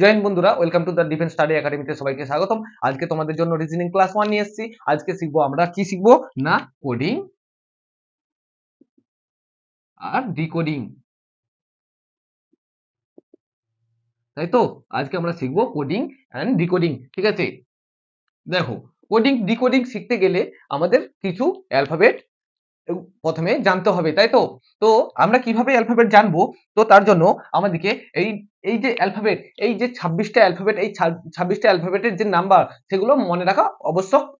Join বন্ধুরা, welcome to the defence study একাডেমিতে সবাইকে স্বাগতম। আজকে তোমাদের জন্য রিজনিং ক্লাস 1 নিয়ে এসেছি। আজকে শিখবো আমরা কি শিখবো না কোডিং আর ডিকোডিং, তাই তো। আজকে আমরা শিখবো কোডিং এন্ড ডিকোডিং, ঠিক আছে। দেখো, কোডিং ডিকোডিং শিখতে গেলে আমাদের কিছু অ্যালফাবেট প্রথমে জানতে হবে, তাই তো। তো আমরা কিভাবে অ্যালফাবেট জানবো? তো তার জন্য আমাদেরকে এই এই যে অ্যালফাবেট, এই যে 26টা অ্যালফাবেট, এই 26টা অ্যালফাবেটের যে নাম্বার সেগুলো মনে রাখা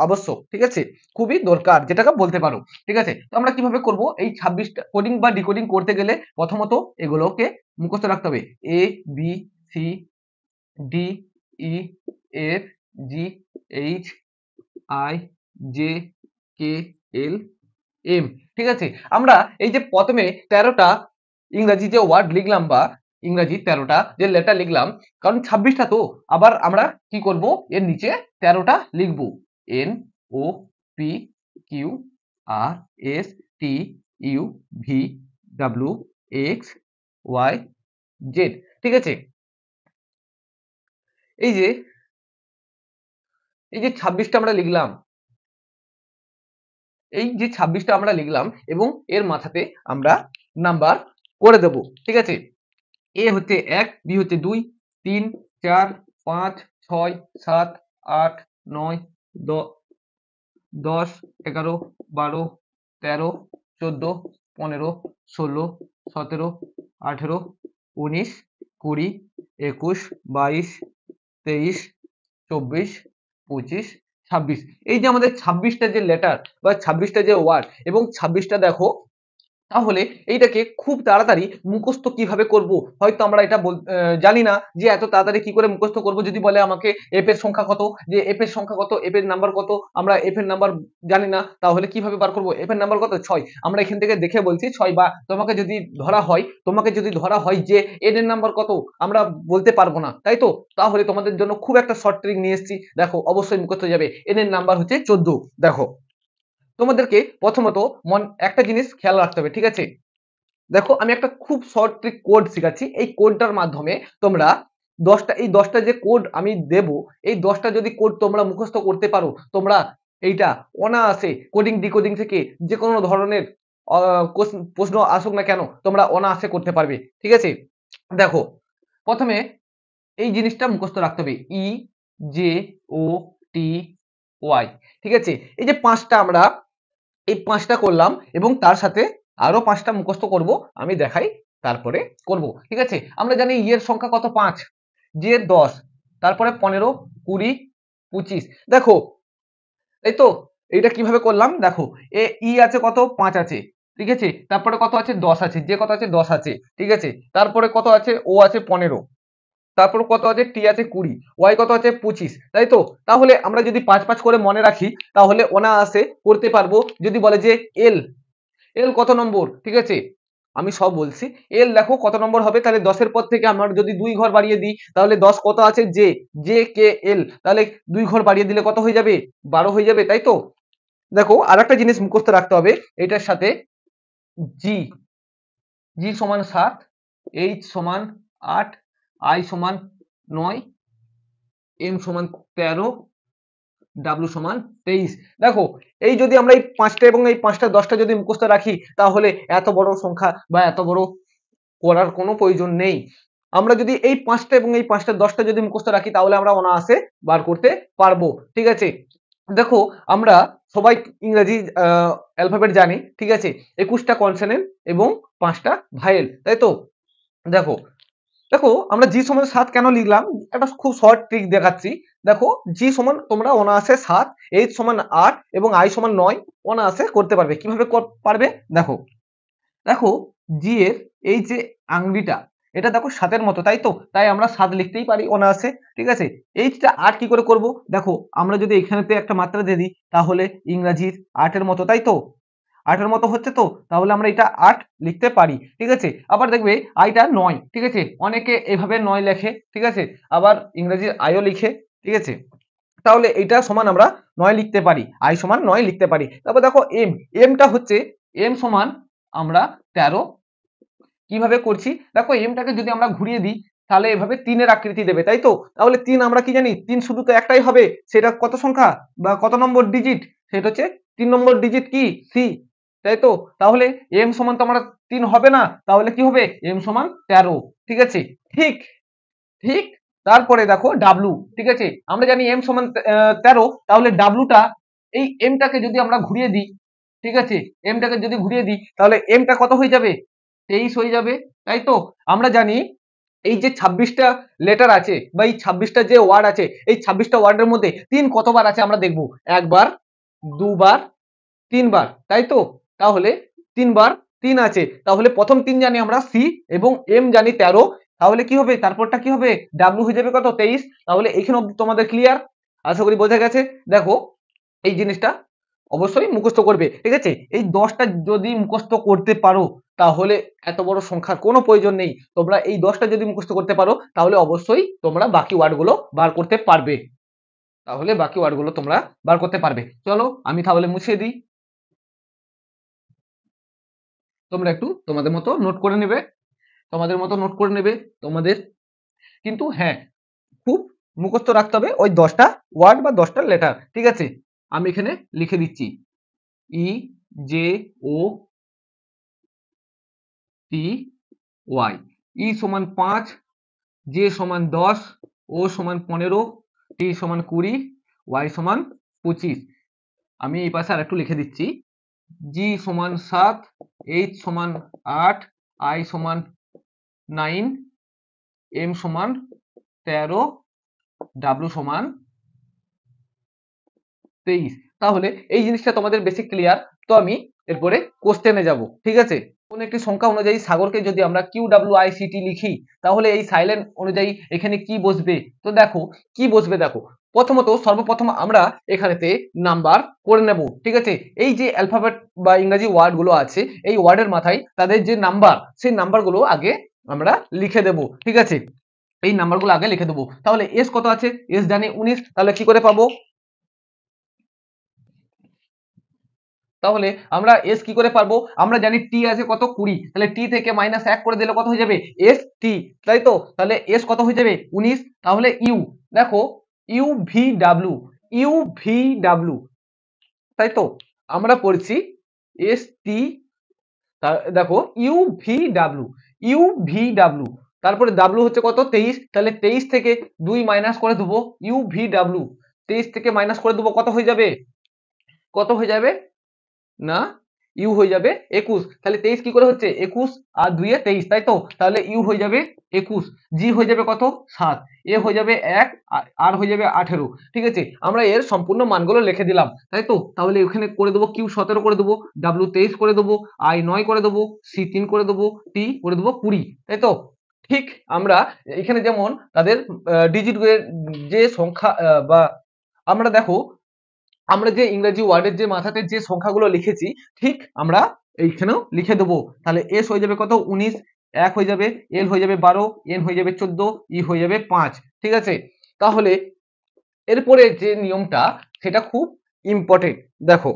আবশ্যক, ঠিক আছে, খুবই দরকার, যেটাকে বলতে পারো, ঠিক আছে। তো আমরা কিভাবে করব? এই 26টা কোডিং বা ডিকোডিং করতে গেলে প্রথমত এগুলোকে মুখস্থ রাখতে হবে। A B C D E F G H I J K L M, ঠিক আছে। আমরা এই যে প্রথমে 13টা ইংরেজি যে ওয়ার্ড লিখলাম বা ইংরেজি 13টা যে লেটার লিখলাম, কারণ 26টা তো, আবার আমরা কি করব, এর নিচে 13টা লিখব। N O P Q R S T U V W X Y Z, ঠিক আছে। এই যে 26টা আমরা লিখলাম, এই যে 26টা আমরা লিখলাম এবং এর মাথাতে আমরা নাম্বার করে দেব, ঠিক আছে। এ হচ্ছে 1, বি হচ্ছে 2, 3, 4, 5, 6, 7, 8, 9, 10, 11, 12, 13, 14, 15, 16, 17, 18, 19, 20, 21, 22, 23, 24, 25, 26। এই যে আমাদের 26টা যে লেটার বা 26টা যে ওয়ার্ড এবং 26টা দেখো, তাহলে এইটাকে খুব তাড়াতাড়ি মুখস্থ কিভাবে করব? হয়তো আমরা এটা জানি না যে এত তাড়াতাড়ি কি করে মুখস্থ করব। যদি বলে আমাকে এফ এর সংখ্যা কত, যে এফ এর সংখ্যা কত, এফ এর নাম্বার কত, আমরা এফ এর নাম্বার জানি না, তাহলে কিভাবে বার করব? এফ এর নাম্বার কত? 6। আমরা এখান থেকে দেখে বলছি 6, বা তোমাকে যদি ধরা হয় যে এন এর নাম্বার কত, আমরা বলতে পারবো না, তাই তো। তাহলে তোমাদের জন্য খুব একটা শর্ট ট্রিক নিয়ে এসেছি, দেখো অবশ্যই মুখস্থ যাবে। এন এর নাম্বার হচ্ছে 14। দেখো, তোমাদেরকে প্রথমত একটা জিনিস খেয়াল রাখতে হবে, ঠিক আছে। দেখো, আমি একটা খুব শর্ট ট্রিক কোড শেখাচ্ছি। এই কোডটার মাধ্যমে তোমরা 10টা যে কোড আমি দেব, এই 10টা যদি কোড তোমরা মুখস্থ করতে পারো, তোমরা এইটা অনায়াসে কোডিং ডিকোডিং থেকে যে কোনো ধরনের প্রশ্ন আসুক না কেন, তোমরা অনায়াসে করতে পারবে, ঠিক আছে। দেখো, প্রথমে এই জিনিসটা মুখস্থ রাখতে হবে, ই জে ও টি ওয়াই, ঠিক আছে। এই যে 5টা আমরা এই 5টা করলাম এবং তার সাথে আরো 5টা মুখস্থ করব, আমি দেখাই তারপরে করব, ঠিক আছে। আমরা জানি ই এর সংখ্যা কত? 5, জি এর 10, তারপরে 15, 20, 25। দেখো, এই তো, এইটা কিভাবে করলাম? দেখো, ই আছে কত? 5 আছে, ঠিক আছে। তারপরে কত আছে? 10 আছে, যে কত আছে? 10 আছে, ঠিক আছে। তারপরে কত আছে? ও আছে 15, তারপর কত আছে? টি আছে 20, ওয়াই কত আছে? 25, তাই তো। তাহলে আমরা যদি 5 করে মনে রাখি, তাহলে অনায়াসে করতে পারবো। যদি বলে যে এল, এল কত নম্বর, ঠিক আছে, আমি সব বলছি। এল দেখো কত নম্বর হবে, তাহলে 10-এর পর থেকে আমরা যদি 2 ঘর বাড়িয়ে দিই, তাহলে 10 কত আছে? জে, জে কে এল, তাহলে 2 ঘর বাড়িয়ে দিলে কত হয়ে যাবে? 12 হয়ে যাবে, তাই তো। দেখো, আর একটা জিনিস মুখস্থ রাখতে হবে এটার সাথে, জি, জি সমান 7, এইচ সমান 8, আই সমান 9, এম সমান 13, ডাব্লু সমান 23। দেখো, এই যদি আমরা এই 5টা এবং এই 5টা 10টা যদি মুখস্থ রাখি, তাহলে এত বড় সংখ্যা বা এত বড় করার কোনো প্রয়োজন নেই। আমরা যদি এই 5টা এবং এই 5টা 10টা যদি মুখস্থ রাখি, তাহলে আমরা অনায়াসে বার করতে পারবো, ঠিক আছে। দেখো, আমরা সবাই ইংরেজি অ্যালফাবেট জানি, ঠিক আছে। 21টা কনসোনেন্ট এবং 5টা ভায়েল, তাই তো। দেখো, দেখো, আমরা জি সমান 7 কেন লিখলাম, একটা খুব শর্ট ট্রিক দেখাচ্ছি। দেখো, জি সমান তোমরা অনায়াসে 7, এইচ সমান 8 এবং আই সমান 9 অনায়াসে করতে পারবে। কিভাবে পারবে? দেখো, দেখো, জি এর এই যে আংলিটা, এটা দেখো 7-এর মতো, তাই তো। তাই আমরা 7 লিখতেই পারি অনায়াসে, ঠিক আছে। এইচটা 8 কি করে করব? দেখো, আমরা যদি এখানেতে একটা মাত্রা দিয়ে দিই, তাহলে ইংরাজির 8-এর মতো, তাই তো। 8-এর মতো হচ্ছে তো, তাহলে আমরা এটা 8 লিখতে পারি, ঠিক আছে। আবার দেখবে আইটা 9, ঠিক আছে। অনেকে এভাবে 9 লেখে, ঠিক আছে। আবার ইংরেজির আইও লিখে, ঠিক আছে। তাহলে এটা সমান আমরা 9 লিখতে পারি, আই সমান 9 লিখতে পারি। তারপর দেখো, এম, এমটা হচ্ছে এম সমান আমরা 13। কিভাবে করছি? দেখো, এমটাকে যদি আমরা ঘুরিয়ে দিই, তাহলে এভাবে 3 এর আকৃতি দেবে, তাই তো? তাহলে 3 আমরা কি জানি, 3 শুধু তো একটাই হবে, সেটা কত সংখ্যা বা কত নম্বর ডিজিট, সেটা হচ্ছে 3 নম্বর ডিজিট কি সি, তাই তো? তাহলে m সমান তো আমরা 3 হবে না, তাহলে কি হবে m সমান 13, ঠিক আছে? ঠিক ঠিক তারপরে দেখো ডাব্লু, ঠিক আছে? আমরা জানি m সমান 13, তাহলে ডাব্লুটা এই mটাকে যদি আমরা ঘুরিয়ে দিই, ঠিক আছে, mটাকে যদি ঘুরিয়ে দিই তাহলে mটা কত হয়ে যাবে, 23 হয়ে যাবে, তাই তো? আমরা জানি এই যে 26টা লেটার আছে বা এই 26টা যে ওয়ার্ড আছে, এই 26টা ওয়ার্ডের মধ্যে 3 কতবার আছে আমরা দেখব, একবার, দুবার, 3 বার, তাই তো? তাহলে 3 বার 3 আছে, তাহলে প্রথম 3 জানি আমরা সি এবং এম জানি 13, তাহলে কি হবে, তারপরটা কি হবে, ডাব্লু হয়ে যাবে কত 23। তাহলে এখানে অবধি তোমাদের ক্লিয়ার, আশা করি বোঝা গেছে। দেখো এই জিনিসটা অবশ্যই মুখস্থ করবে, ঠিক আছে? এই 10টা যদি মুখস্থ করতে পারো তাহলে এত বড় সংখ্যার কোনো প্রয়োজন নেই, তোমরা এই 10টা যদি মুখস্থ করতে পারো তাহলে অবশ্যই তোমরা বাকি ওয়ার্ডগুলো বার করতে পারবে, তাহলে বাকি ওয়ার্ডগুলো তোমরা বার করতে পারবে। চলো আমি তাহলে মুছিয়ে দিই, তোমরা একটু তোমাদের মতো নোট করে নেবে, তোমাদের মতো নোট করে নেবে তোমাদের, কিন্তু হ্যাঁ খুব মুখস্থ রাখতে হবে ওই 10টা ওয়ার্ড বা 10টা লেটার, ঠিক আছে? আমি এখানে লিখে দিচ্ছি, ই জে ও টি ওয়াই, ই সমান 5, জে সমান 10, ও সমান 15, টি সমান 20, ওয়াই সমান 25। আমি এই পাশে আর একটু লিখে দিচ্ছি, জি সমান 7, এইচ সমান 8, আই সমান 9, এম সমান 13, ডাব্লু সমান 23। তাহলে এই জিনিসটা তোমাদের বেসিক ক্লিয়ার। তো আমি এরপরে কোশ্চেনে যাব, ঠিক আছে? কোন একটি সংখ্যা অনুযায়ী সাগরকে যদি আমরা Q W I C T লিখি তাহলে এই সাইলেন্ট অনুযায়ী এখানে কি বসবে, তো দেখো কি বসবে, দেখো প্রথমত সর্বপ্রথম আমরা এখানেতে নাম্বার করে নেব, ঠিক আছে? এই যে অ্যালফাবেট বা ইংরেজি ওয়ার্ড গুলো আছে এই ওয়ার্ডের মাথায় তাদের যে নাম্বার, সেই নাম্বারগুলো আগে আমরা লিখে দেব, ঠিক আছে? এই নাম্বারগুলো আগে লিখে দেবো। তাহলে এস কত আছে, এস জানি 19, তাহলে কি করে পাবো, তাহলে আমরা এস কি করে পারবো, আমরা জানি টি আছে কত 20, তাহলে টি থেকে -1 করে দিলে কত হয়ে যাবে এস টি, তাই তো? তাহলে এস কত হয়ে যাবে 19, তাহলে ইউ, দেখো you V W, you V W, তাই তো? আমরা পড়ছি এস টি, দেখো you V W, you V W, তারপরে ডাব্লিউ হচ্ছে কত 23, তাহলে 23 থেকে 2 মাইনাস করে দেবো, ইউ ভি ডাব্লিউ 23 থেকে মাইনাস করে দেবো, কত হয়ে যাবে, কত হয়ে যাবে না, ইউ হয়ে যাবে 21, তাহলে 23 কি করে হচ্ছে 21 আর 2 এ 23, তাই তো? তাহলে ইউ হয়ে যাবে 21, জি হয়ে যাবে কত 7, এ হয়ে যাবে 1, আর হয়ে যাবে 18, ঠিক আছে? আমরা এর সম্পূর্ণ মানগুলো লিখে দিলাম, তাই তো? তাহলে এখানে করে দেবো কিউ 17 করে দেবো, ডাব্লিউ 23 করে দেবো, আই 9 করে দেবো, সি 3 করে দেবো, টি করে দেবো 20, তাই তো? ঠিক আমরা এখানে যেমন তাদের ডিজিট যে সংখ্যা বা আমরা দেখো আমরা যে ইংরেজি ওয়ার্ডের যে মাথাতে যে সংখ্যাগুলো লিখেছি ঠিক আমরা এইখানেও লিখে দেবো, তাহলে এস হয়ে যাবে কত 19, এক হয়ে যাবে, এল হয়ে যাবে 12, এন হয়ে যাবে 14, ই হয়ে যাবে 5, ঠিক আছে? তাহলে এরপরে যে নিয়মটা সেটা খুব ইম্পর্টেন্ট, দেখো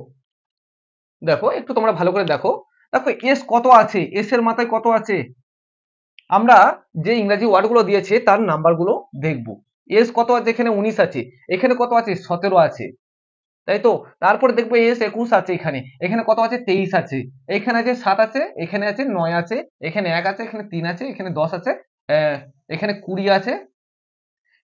দেখো একটু তোমরা ভালো করে দেখো, দেখো এস কত আছে, এস এর মাথায় কত আছে, আমরা যে ইংরেজি ওয়ার্ডগুলো দিয়েছে তার নাম্বারগুলো দেখবো, এস কত আছে, এখানে 19 আছে, এখানে কত আছে 17 আছে, তাই তো? তারপরে দেখবো এস 21 আছে, এখানে এখানে কত আছে 23 আছে, এখানে আছে 7 আছে, এখানে আছে 9 আছে, এখানে 1 আছে, এখানে 3 আছে, এখানে 10 আছে, এখানে 20 আছে,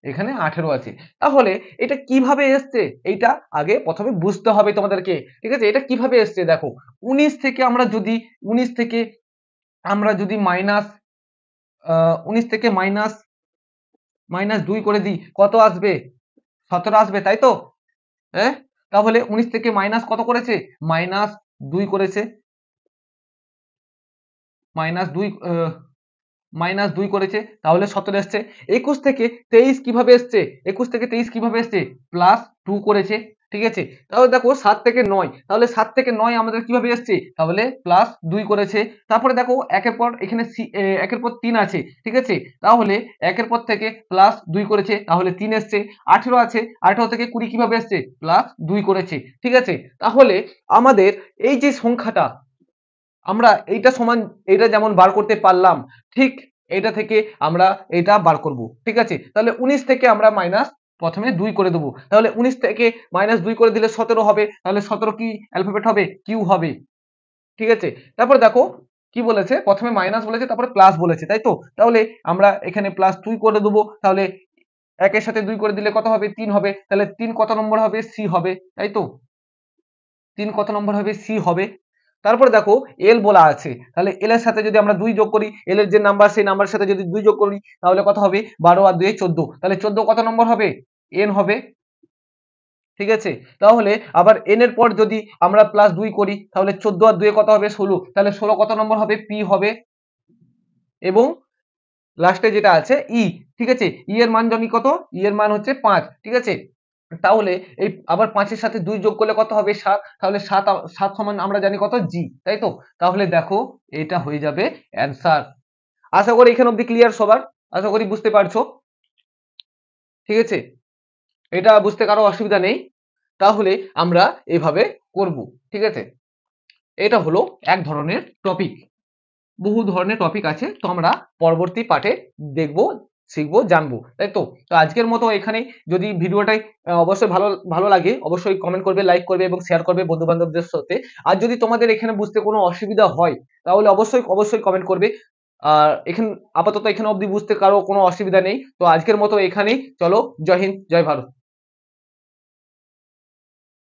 এখানে 18 আছে। তাহলে এটা কিভাবে এসছে এইটা আগে প্রথমে বুঝতে হবে তোমাদেরকে, ঠিক আছে? এটা কিভাবে এসছে দেখো, 19 থেকে আমরা যদি 19 থেকে আমরা যদি মাইনাস 19 থেকে মাইনাস 2 করে দিই কত আসবে, 17 আসবে, তাই তো? হ্যাঁ, তাহলে 19 থেকে মাইনাস কত করেছে, -2 করেছে, -2 -2 করেছে, তাহলে 17 এসছে। 21 থেকে 23 কিভাবে এসছে, 21 থেকে 23 কিভাবে এসছে, +2 করেছে, ঠিক আছে? তাহলে দেখো 7 থেকে 9, তাহলে 7 থেকে 9 আমাদের কিভাবে এসছে, তাহলে +2 করেছে। তারপরে দেখো একের পর এখানে একের পর 3 আছে, ঠিক আছে? তাহলে একের পর থেকে +2 করেছে, তাহলে 3 এসছে। 18 আছে, 18 থেকে 20 কিভাবে এসছে, +2 করেছে, ঠিক আছে? তাহলে আমাদের এই যে সংখ্যাটা আমরা এইটা সমান, এইটা যেমন বার করতে পারলাম, ঠিক এটা থেকে আমরা এটা বার করব, ঠিক আছে। তাহলে 19 থেকে আমরা মাইনাস প্রথমে 2 করে দেবো, তাহলে 19 থেকে মাইনাস 2 করে দিলে 17 হবে, তাহলে 17 কি অ্যালফাবেট হবে? কিউ হবে, ঠিক আছে। তারপর দেখো কি বলেছে, প্রথমে মাইনাস বলেছে তারপরে প্লাস বলেছে, তাই তো। তাহলে আমরা এখানে প্লাস 2 করে দেবো, তাহলে একের সাথে 2 করে দিলে কত হবে? 3 হবে, তাহলে 3 কত নম্বর হবে? সি হবে, তাই তো। 3 কত নম্বর হবে? সি হবে। তারপরে দেখো এল বলা আছে, তাহলে এল এর সাথে যদি আমরা 2 যোগ করি, এল এর যে নাম্বার সেই নাম্বারের সাথে যদি 2 যোগ করি তাহলে কত হবে? 12 আর 2 14, তাহলে 14 কত নম্বর হবে? এন হবে, ঠিক আছে। তাহলে আবার এন এর পর যদি আমরা প্লাস 2 করি তাহলে 14 আর 2 কত হবে? 16, তাহলে 16 কত নম্বর হবে? পি হবে। এবং লাস্টে যেটা আছে ই, ঠিক আছে, ই এর মান জানি কত? ই এর মান হচ্ছে 5, ঠিক আছে। তাহলে এই আবার 5 এর সাথে 2 যোগ করলে কত হবে? 7, তাহলে 7 সমান আমরা জানি কত? জি, তাই তো। তাহলে দেখো এটা হয়ে যাবে অ্যান্সার। আশা করি এখানে অবধি ক্লিয়ার সবার, আশা করি বুঝতে পারছো, ঠিক আছে। এটা বুঝতে কারো অসুবিধা নেই। তাহলে আমরা এভাবে করব, ঠিক আছে। এটা হলো এক ধরনের টপিক, বহু ধরনের টপিক আছে, তো আমরা পরবর্তী পাঠে দেখবো, শিখবো, জানবো, তাই তো। তো আজকের মতো এখানেই। যদি ভিডিওটাই অবশ্যই ভালো ভালো লাগে অবশ্যই কমেন্ট করবে, লাইক করবে এবং শেয়ার করবে বন্ধু বান্ধবদের সাথে। আর যদি তোমাদের এখানে বুঝতে কোনো অসুবিধা হয় তাহলে অবশ্যই অবশ্যই কমেন্ট করবে। আর এখানে আপাতত এখানে অবধি বুঝতে কারো কোনো অসুবিধা নেই, তো আজকের মতো এখানেই। চলো, জয় হিন্দ, জয় ভারত।